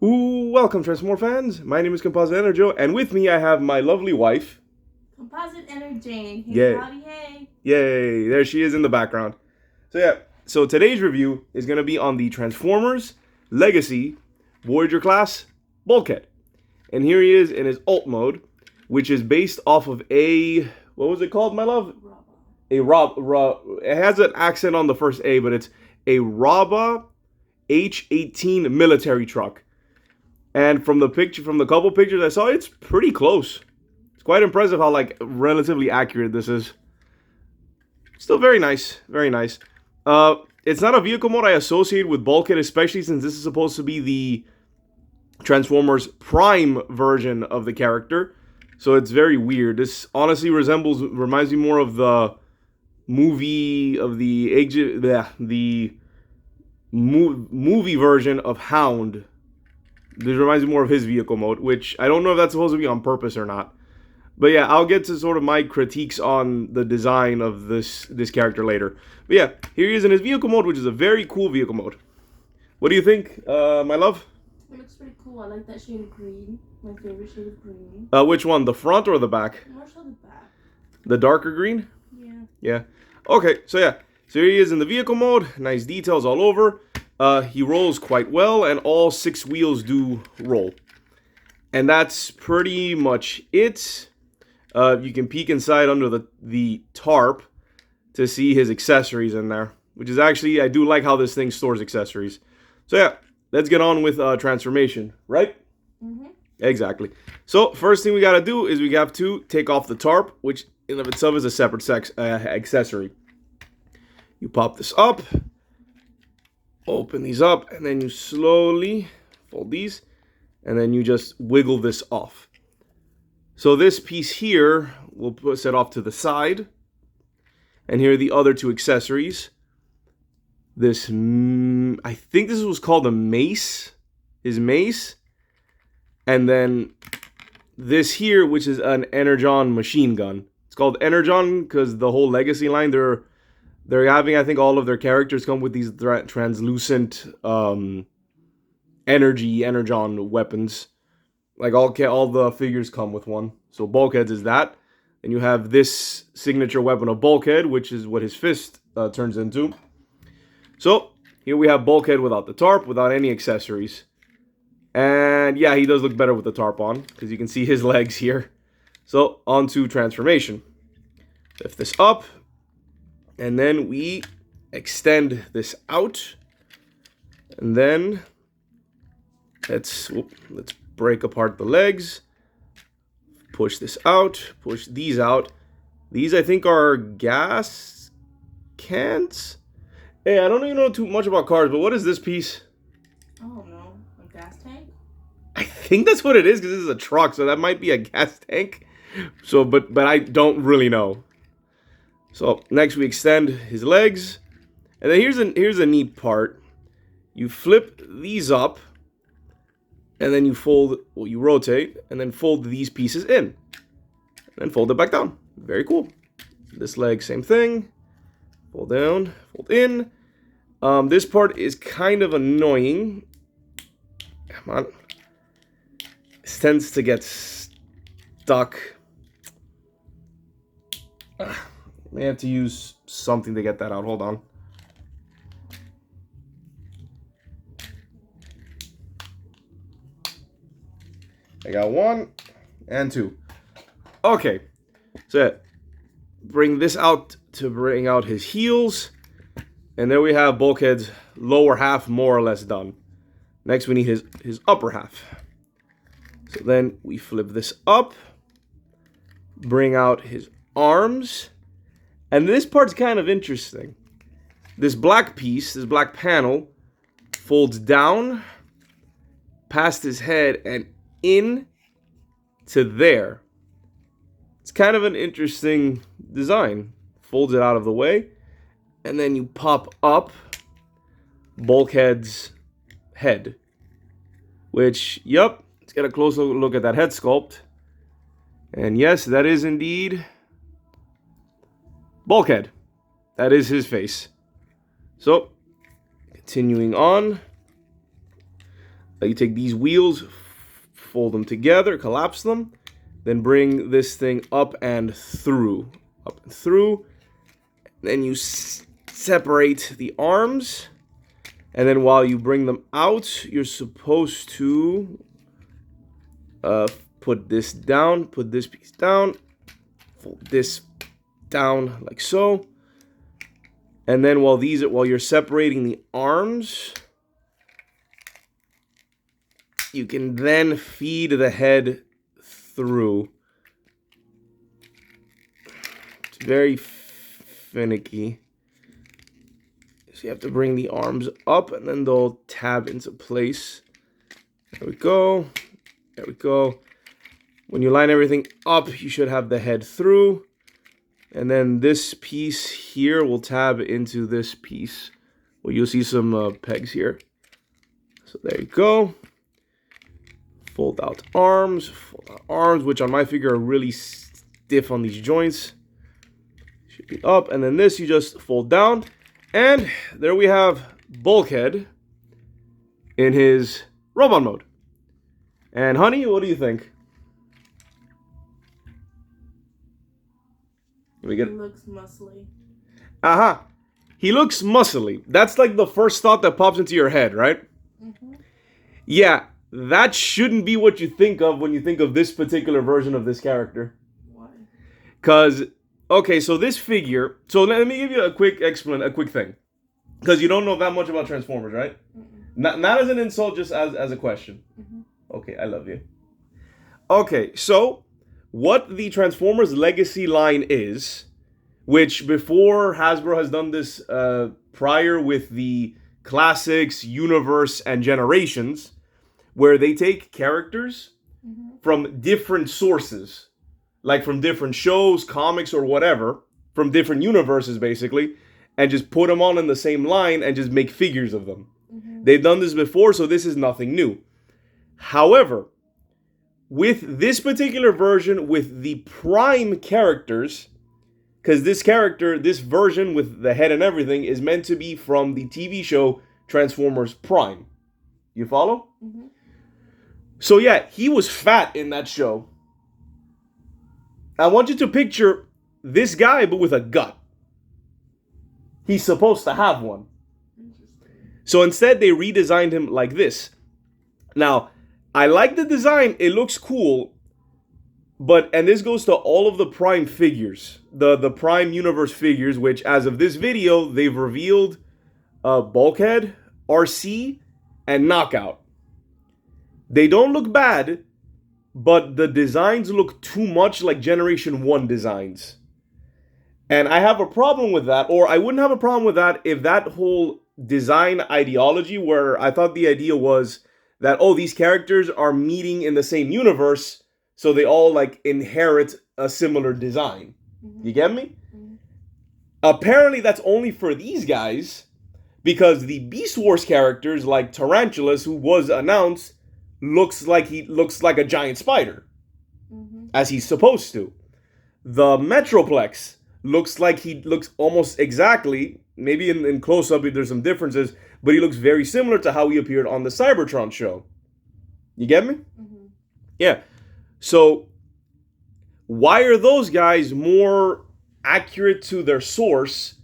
Ooh, welcome, Transformer fans. My name is Composite Enerjoe, and with me I have my lovely wife. Composite Enerjane. Hey, Yay. howdy, hey. Yay, there she is in the background. So today's review is going to be on the Transformers Legacy Voyager class Bulkhead. And here he is in his alt mode, which is based off of what was it called, my love? It has an accent on the first A, but it's a Raba H-18 military truck. And from the couple pictures I saw, it's pretty close. It's quite impressive how relatively accurate this is. Still very nice, very nice. It's not a vehicle mode I associate with Bulkhead, especially since this is supposed to be the Transformers Prime version of the character. So it's very weird. This honestly reminds me more of the movie of the movie version of Hound. This reminds me more of his vehicle mode, which I don't know if that's supposed to be on purpose or not. But yeah, I'll get to sort of my critiques on the design of this character later. But yeah, here he is in his vehicle mode, which is a very cool vehicle mode. What do you think, my love? It looks pretty cool. I like that shade of green. My favorite shade of green. Which one, the front or the back? More so the back. The darker green? Yeah. Yeah. Okay, so yeah. So here he is in the vehicle mode. Nice details all over. He rolls quite well, and all 6 wheels do roll. And that's pretty much it. You can peek inside under the tarp to see his accessories in there. Which is actually, I do like how this thing stores accessories. So yeah, let's get on with transformation, right? Mm-hmm. Exactly. So first thing we got to do is we have to take off the tarp, which in of itself is a separate accessory. You pop this up. Open these up, and then you slowly fold these, and then you just wiggle this off. So this piece here, we'll put it off to the side, and here are the other 2 accessories. This, I think this was called a mace, his mace, and then this here, which is an Energon machine gun. It's called Energon because the whole Legacy line, they're having, I think, all of their characters come with these translucent Energon weapons. Like all the figures come with one. So Bulkhead's is that. And you have this signature weapon of Bulkhead, which is what his fist turns into. So here we have Bulkhead without the tarp, without any accessories. And yeah, he does look better with the tarp on, because you can see his legs here. So on to transformation. Lift this up. And then we extend this out. And then let's break apart the legs. Push this out. Push these out. These, I think, are gas cans. Hey, I don't even know too much about cars, but what is this piece? I don't know. A gas tank? I think that's what it is, because this is a truck, so that might be a gas tank. So, but I don't really know. So next we extend his legs, and then here's a neat part. You flip these up, and then you rotate, and then fold these pieces in, and then fold it back down. Very cool. This leg, same thing. Fold down, fold in. This part is kind of annoying. Come on. This tends to get stuck. May have to use something to get that out. Hold on. I got 1 and 2. Okay. So bring this out to bring out his heels. And there we have Bulkhead's lower half more or less done. Next we need his upper half. So then we flip this up. Bring out his arms. And this part's kind of interesting. This black piece, this black panel, folds down past his head and in to there. It's kind of an interesting design. Folds it out of the way, and then you pop up Bulkhead's head. Which, yep, let's get a closer look at that head sculpt. And yes, that is indeed Bulkhead. That is his face. So, continuing on. You take these wheels, fold them together, collapse them, then bring this thing up and through. Up and through. Then you separate the arms. And then while you bring them out, you're supposed to put this down, put this piece down, fold this down like so. And then while you're separating the arms, you can then feed the head through. It's very finicky. So you have to bring the arms up and then they'll tab into place. There we go. There we go. When you line everything up, you should have the head through. And then this piece here will tab into this piece. Well, you'll see some pegs here. So there you go. Fold out arms, which on my figure are really stiff on these joints. Should be up, and then this you just fold down. And there we have Bulkhead in his robot mode. And honey, what do you think? He looks muscly. Aha. He looks muscly. That's like the first thought that pops into your head, right? Mm-hmm. Yeah, that shouldn't be what you think of when you think of this particular version of this character. Why? Because, okay, so this figure... So let me give you a quick thing. Because you don't know that much about Transformers, right? Not as an insult, just as a question. Mm-hmm. Okay, I love you. Okay, so... what the Transformers Legacy line is, which before Hasbro has done this prior with the Classics, Universe, and Generations, where they take characters from different sources, like from different shows, comics, or whatever, from different universes basically, and just put them all in the same line and just make figures of them. They've done this before, so this is nothing new. However, with this particular version, with the Prime characters, because this version with the head and everything is meant to be from the TV show Transformers Prime. You follow? Mm-hmm. So yeah, he was fat in that show. I want you to picture this guy, but with a gut. He's supposed to have one. So instead, they redesigned him like this. Now, I like the design. It looks cool. And this goes to all of the Prime figures. The Prime Universe figures, which as of this video, they've revealed Bulkhead, RC, and Knockout. They don't look bad, but the designs look too much like Generation 1 designs. And I have a problem with that, or I wouldn't have a problem with that if that whole design ideology, where I thought the idea was that, oh, these characters are meeting in the same universe, so they all, like, inherit a similar design. Mm-hmm. You get me? Mm-hmm. Apparently, that's only for these guys, because the Beast Wars characters, like Tarantulas, who was announced, looks like a giant spider, as he's supposed to. The Metroplex looks like he looks almost exactly, maybe in close-up there's some differences, but he looks very similar to how he appeared on the Cybertron show. You get me? Mm-hmm. Yeah. So, why are those guys more accurate to their source,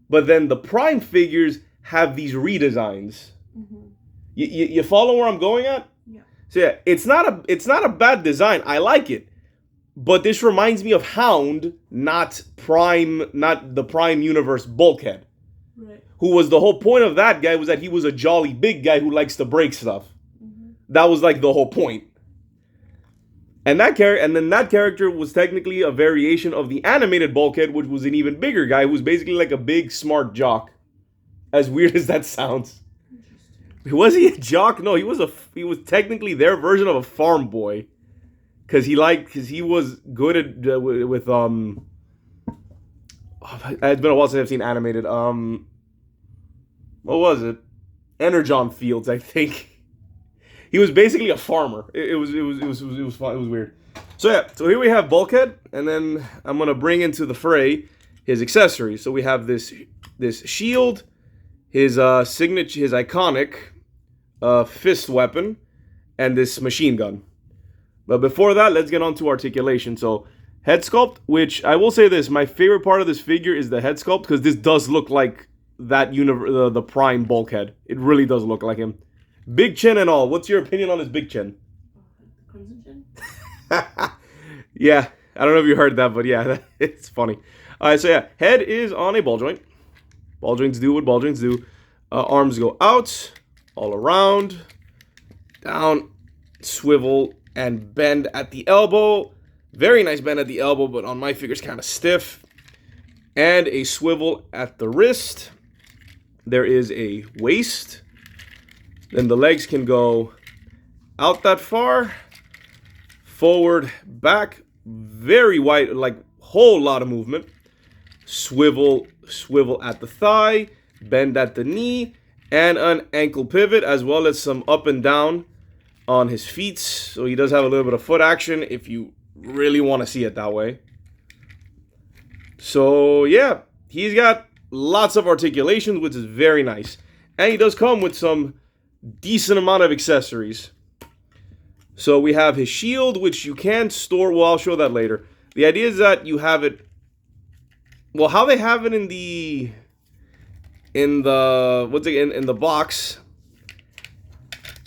but then the Prime figures have these redesigns? Mm-hmm. You follow where I'm going at? Yeah. So yeah, it's not a bad design. I like it. But this reminds me of Hound, not the Prime Universe Bulkhead. Right. Who was the whole point of that guy was that he was a jolly big guy who likes to break stuff. Mm-hmm. That was like the whole point. And that character was technically a variation of the animated Bulkhead, which was an even bigger guy who was basically like a big smart jock. As weird as that sounds. Was he a jock? No, he was technically their version of a farm boy. Because he was good at with it's been a while since I've seen animated. What was it? Energon Fields, I think. He was basically a farmer. It was fun. It was weird. So yeah, so here we have Bulkhead, and then I'm gonna bring into the fray his accessories. So we have this shield, his signature, his iconic fist weapon, and this machine gun. But before that, let's get on to articulation. So head sculpt, which I will say this, my favorite part of this figure is the head sculpt, because this does look like that the Prime Bulkhead. It really does look like him. Big chin and all. What's your opinion on his big chin? Crimson chin? Yeah, I don't know if you heard that, but yeah, it's funny. All right, so yeah, head is on a ball joint. Ball joints do what ball joints do. Arms go out, all around, down, swivel, and bend at the elbow. Very nice bend at the elbow, but on my figure's kind of stiff. And a swivel at the wrist. There is a waist. Then the legs can go out that far, forward, back, very wide, like whole lot of movement. Swivel at the thigh, bend at the knee, and an ankle pivot, as well as some up and down on his feet. So he does have a little bit of foot action if you really want to see it that way. So yeah, he's got lots of articulations, which is very nice. And he does come with some decent amount of accessories. So we have his shield, which you can store. Well, I'll show that later. The idea is that you have it. Well, how they have it in the box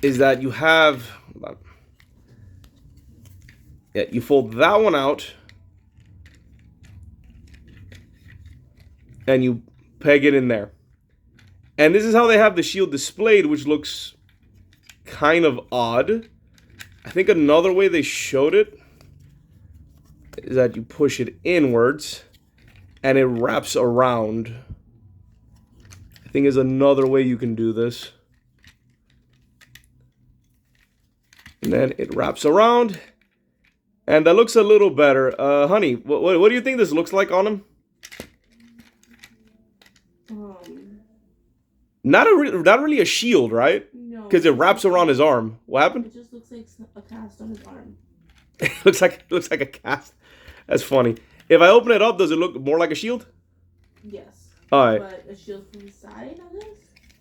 is that you have. Hold on. Yeah, you fold that one out, and you peg it in there. And this is how they have the shield displayed, which looks kind of odd. I think another way they showed it is that you push it inwards and it wraps around. I think is another way you can do this. And then it wraps around. And that looks a little better. Honey, what do you think this looks like on him? Not really a shield, right? No. Because it wraps around his arm. What happened? It just looks like a cast on his arm. It looks like a cast. That's funny. If I open it up, does it look more like a shield? Yes. All right. But a shield from the side, I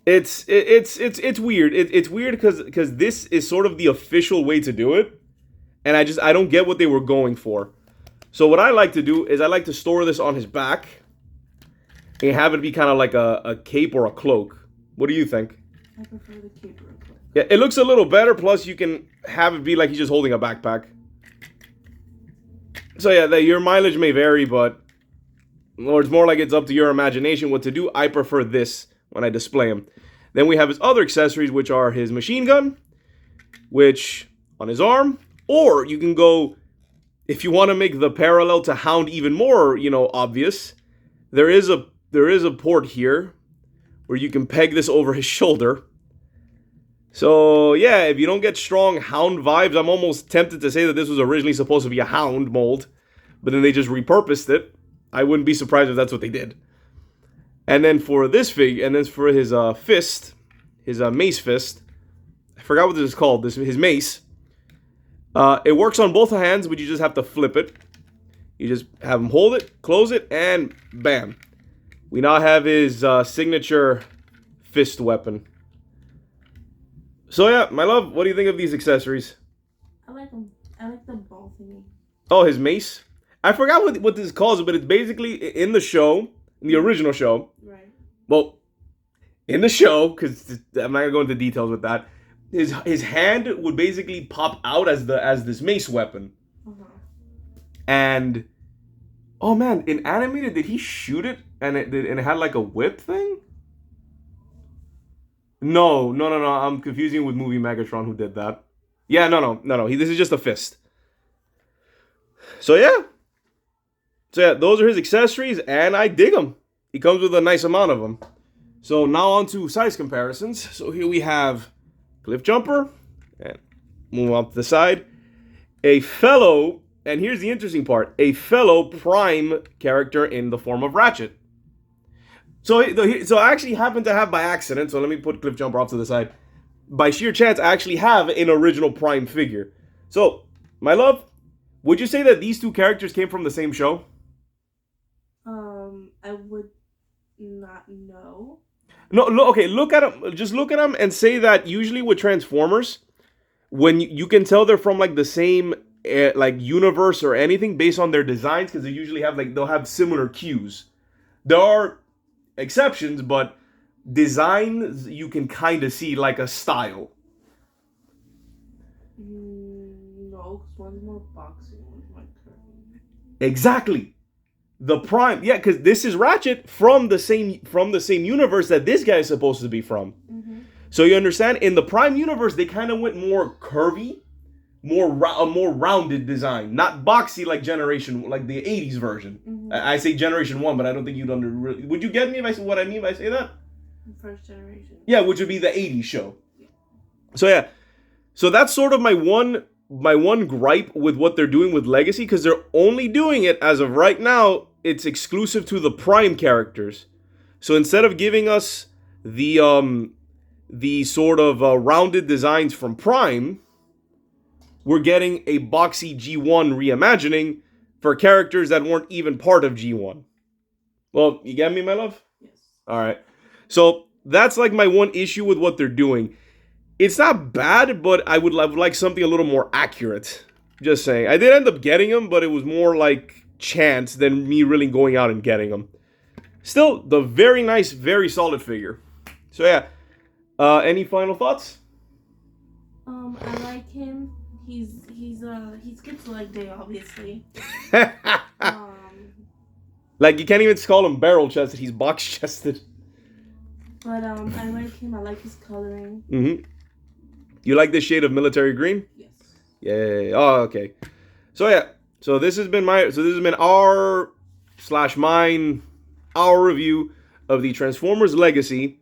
guess. It's weird. It's weird because this is sort of the official way to do it, and I don't get what they were going for. So what I like to do is I like to store this on his back and have it be kind of like a cape or a cloak. What do you think? I prefer the cape or a cloak. Yeah, it looks a little better. Plus, you can have it be like he's just holding a backpack. So yeah, your mileage may vary, but or it's more like it's up to your imagination what to do. I prefer this when I display him. Then we have his other accessories, which are his machine gun, which on his arm, or you can go, if you want to make the parallel to Hound even more, obvious, there is a port here where you can peg this over his shoulder. So yeah, if you don't get strong Hound vibes, I'm almost tempted to say that this was originally supposed to be a Hound mold, but then they just repurposed it. I wouldn't be surprised if that's what they did. And then for this fig, and then for his fist, his mace fist, I forgot what this is called. His mace. It works on both hands, but you just have to flip it. You just have him hold it, close it, and bam. We now have his signature fist weapon. So yeah, my love, what do you think of these accessories? I like them. I like the ball thingy. Oh, his mace? I forgot what this is called, but it's basically in the show, in the original show. Right. Well, in the show, because I'm not gonna go into details with that. His hand would basically pop out as this mace weapon. Uh-huh. And oh man, in animated, did he shoot it and it had like a whip thing? No. I'm confusing with movie Megatron who did that. Yeah, no. This is just a fist. So yeah, those are his accessories, and I dig them. He comes with a nice amount of them. So now on to size comparisons. So here we have Cliff Jumper, and move on to the side. A fellow, and here's the interesting part, a fellow Prime character in the form of Ratchet. So I actually happen to have by accident, so let me put Cliff Jumper off to the side. By sheer chance, I actually have an original Prime figure. So, my love, would you say that these two characters came from the same show? I would not know. No, okay, look at them. Just look at them and say that usually with Transformers, when you can tell they're from like the same like universe or anything based on their designs, because they usually have like they'll have similar cues. There are exceptions, but designs you can kind of see like a style. No, because one's more boxy, one's more curvy. Exactly. The Prime, yeah, because this is Ratchet from the same universe that this guy is supposed to be from. Mm-hmm. So you understand, in the Prime universe, they kind of went more curvy, a more rounded design, not boxy like like the '80s version. Mm-hmm. I say Generation 1, but I don't think you'd would you get me if I say what I mean by say that? First generation. Yeah, which would be the '80s show. So yeah, so that's sort of my one gripe with what they're doing with Legacy, because they're only doing it as of right now. It's exclusive to the Prime characters. So instead of giving us the sort of rounded designs from Prime, we're getting a boxy G1 reimagining for characters that weren't even part of G1. Well, you get me, my love? Yes. All right. So that's like my one issue with what they're doing. It's not bad, but I would like something a little more accurate. Just saying. I did end up getting them, but it was more like chance than me really going out and getting them. Still, the very nice, very solid figure. So yeah. Any final thoughts? I like him. He skips leg day, obviously. Like, you can't even call him barrel chested. He's box chested. But I like him. I like his coloring. Mm-hmm. You like this shade of military green? Yes. Yay. Oh, okay. So yeah. So this has been our review of the Transformers Legacy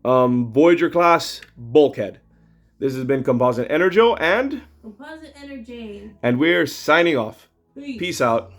Voyager class Bulkhead. This has been Composite Enerjoe and Composite Enerjane. And we're signing off. Peace. Peace out.